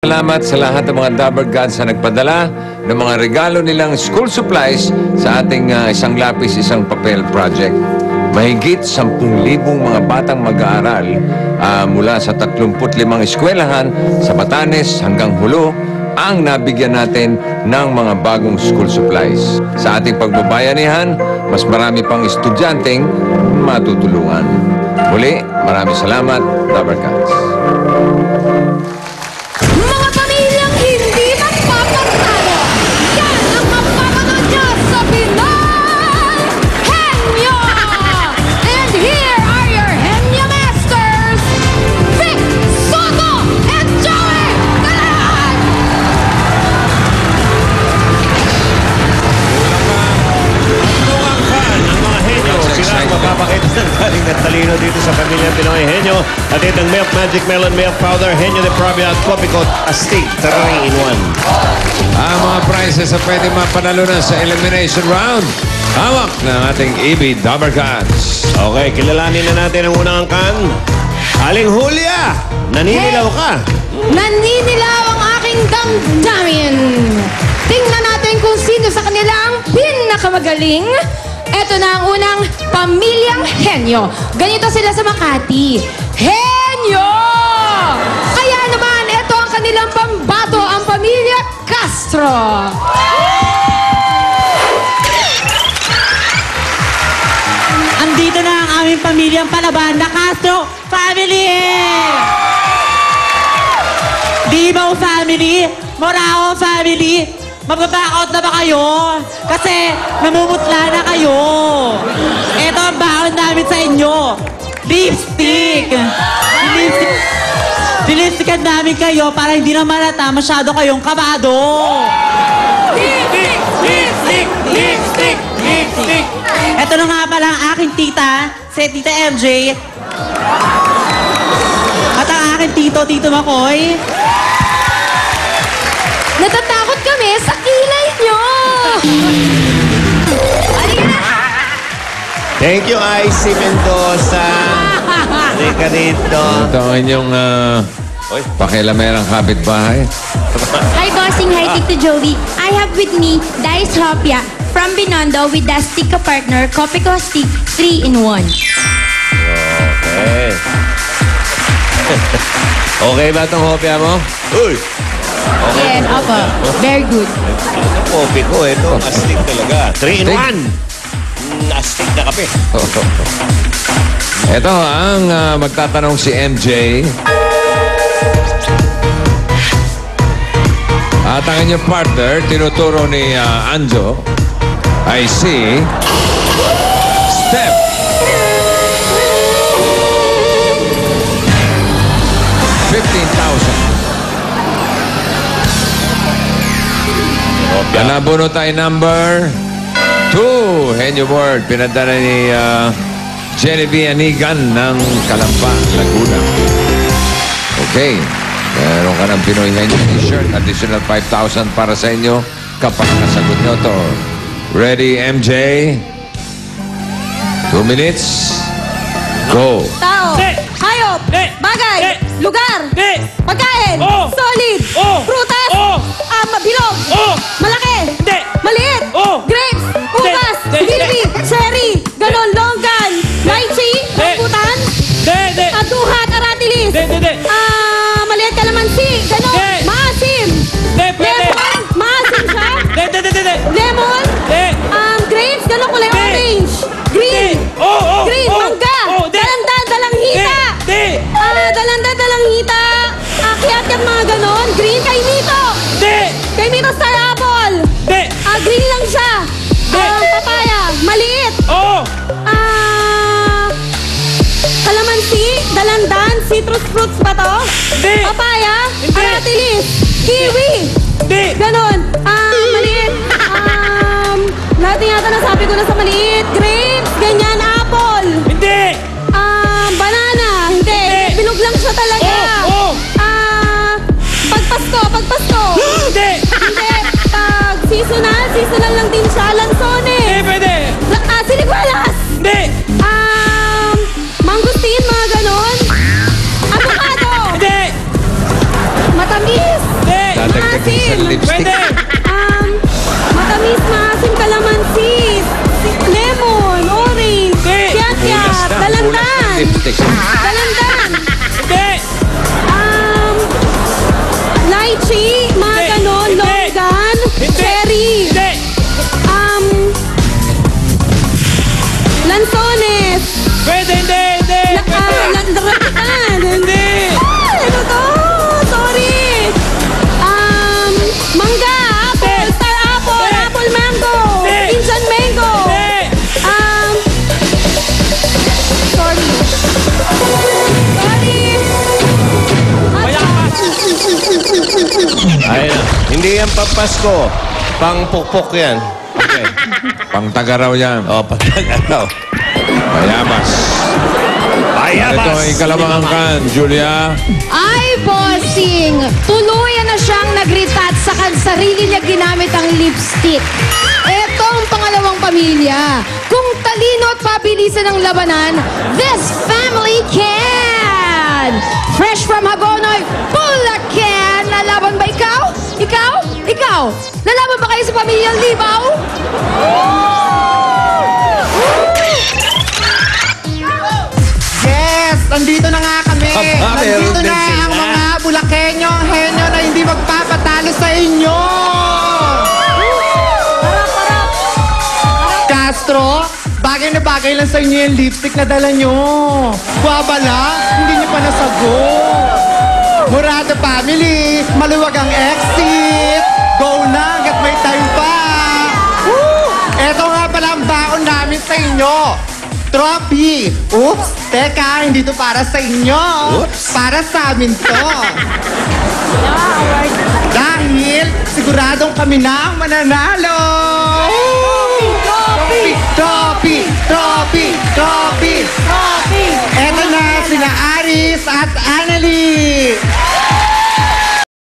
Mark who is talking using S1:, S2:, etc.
S1: Salamat sa lahat ng mga Dabber Gods na nagpadala ng mga regalo nilang school supplies sa ating isang lapis, isang papel project. Mahigit 10,000 mga batang mag-aaral mula sa 35 eskwelahan sa Batanes hanggang Hulo ang nabigyan natin ng mga bagong school supplies. Sa ating pagbabayanihan, mas marami pang estudyanteng matutulungan. Muli, maraming salamat, Dabber Gods.
S2: Mga pamilyang hindi magpapatalo, yan ang mapapanood nyo sa Pinoy Henyo! And here are your Henyo Masters, Vic Soto and Joey Galan!
S3: Mukhang fan ang mga henyo. Sila ang mapapakita ng galing na talino dito sa Pamilya Pinoy Henyo. At itong Milk Magic Melon Milk Powder Henyo de Pravia at Copicot Astig 3-in-1.
S1: Ang mga prizes na pwede mapanalunan sa elimination round, hawak ng ating EB Dabber Gods.
S3: Okay, kilalanin na natin ang unang angkan. Aling Julia, naninilaw ka.
S2: Naninilaw ang aking damdamin. Tingnan natin kung sino sa kanila ang pinakamagaling. Ito na ang unang pamilyang Henyo. Ganito sila sa Makati. Henyo! Kaya naman, ito ang kanilang pambato, ang pamilya Castro.
S4: Andito na ang aming pamilyang palaban na Castro Family! Dibaw Family, Morao Family, mag-back out na ba kayo? Kasi namumutla na kayo. Ito ang baon namin sa inyo. Lipstick! Lipstickan namin kayo para hindi na malata masyado kayong kabado.
S2: Lipstick! Lipstick! Lipstick! Lipstick!
S4: Ito na nga pala ang aking tita, si Tita MJ. At ang aking Tito Makoy.
S2: Natatakot kami sa kilay nyo!
S3: Thank you, Icy Mendoza. Halika dito.
S1: Ito ang inyong pakialamerang kapitbahay.
S5: Hi, bossing. Hi, Tito Joey. I have with me Dice Hopia from Binondo with the Stika partner, Copico Stick 3-in-1.
S3: Okay. Okay ba itong hopya mo? Uy! Okay.
S5: Yes, opo. Very good.
S3: Ito kopi ko. Ito, astig talaga. 3-in-1. Astig na kape.
S1: Ito ang magtatanong si MJ. At ang inyong partner, tinuturo ni Anjo, ay si Steph. Nabunot tayo number 2. Henyo Word. Pinadala ni Genevieve Anigan ng Calamba, Laguna. Okay. Meron ka ng Pinoy Henyo t-shirt. Additional 5,000 para sa inyo kapag nasagot nyo to. Ready, MJ? 2 minutes. Go.
S2: Tao, hayop, bagay, lugar, pagkain, solid, prutas, bilog, malaki, maliit, grapes, ubas, bilbi, cherry, galon, longgan, lychee, rambutan, duhat, aratilis, maliit kalamansi, ganon, maasim, lemon, maasim siya, lemon, grapes, ganon kulay orange, green, green, mangga, dalandan, dalanghita, dalang hita, akyat yung mga ganon, green, kaimito, kaimito star apple, green lang siya, papaya, maliit, kalamansi, dalandan, citrus fruits ba to? Papaya, aratilis, kiwi, ganon, maliit, lahat ng yata nasabi ko na sa maliit, grapes, ganyan, apple, banana, hindi, bilog lang siya talaga. Pagpasko. Hindi. Pag seasonal lang din siya. Lansones. Siniguelas.
S6: Hindi.
S2: Mangustin, mga ganon. Avocado.
S6: Hindi.
S2: Matamis.
S1: lipstick.
S3: Pwede!
S6: Matamis, maasim, kalamansi, lemon, orange,
S3: Hindi.
S6: kiyat-kiyat,
S1: Bulas ng
S6: dalandan,
S1: lipstick.
S6: dalandan,
S3: Hindi!
S6: lychee, mga
S3: Hindi.
S6: ganon,
S3: Hindi.
S6: longgan,
S3: Hindi.
S6: cherry,
S3: Hindi!
S6: lansones,
S3: Pwede, hindi, hindi!
S6: rambutan,
S3: Hindi!
S6: ano to? Sorry. Mangga, apple, star apple,
S3: Hindi.
S6: apple mango,
S3: Hindi.
S6: Indian mango,
S3: Hindi!
S6: sorry. Sorry.
S3: Mayaman! Ay na. Hindi yan pampasko. Pang-pukpok yan. Okay.
S1: Pang tagaraw yan.
S3: O, pagkagalaw.
S1: Mayabas. Ito ang ikalawang angkan, Julia.
S2: Ay, bossing! Tuluyan na siyang nagritat sa sarili niya ginamit ang lipstick. Ito ang pangalawang pamilya. Kung talino at pabilisan ng labanan, this family can! Fresh from Hagonoy, Bulacan! Lalaban ba ikaw? Ikaw? Ikaw? Lalaban ba kayo sa pamilyang Libaw?
S7: Yes! Nandito na nga kami!
S3: Aba, meron
S7: Nandito
S3: din
S7: na
S3: sila.
S7: ang mga Bulakenyo, henyo na hindi magpapatalo sa inyo! Castro, bagay na bagay lang sa inyo yung lipstick na dala nyo. Guabala, hindi nyo pa nasagot. Murado family, maluwag ang exit. Go na, hanggat may time pa. Eto nga pala ang baon namin sa inyo. Trophy! Oops! Teka, hindi to para sa inyo. Para sa amin to. Dahil siguradong kami na ang mananalo. Trophy! Trophy! Trophy! Trophy! Trophy! Eto na sina Aris at Annalie.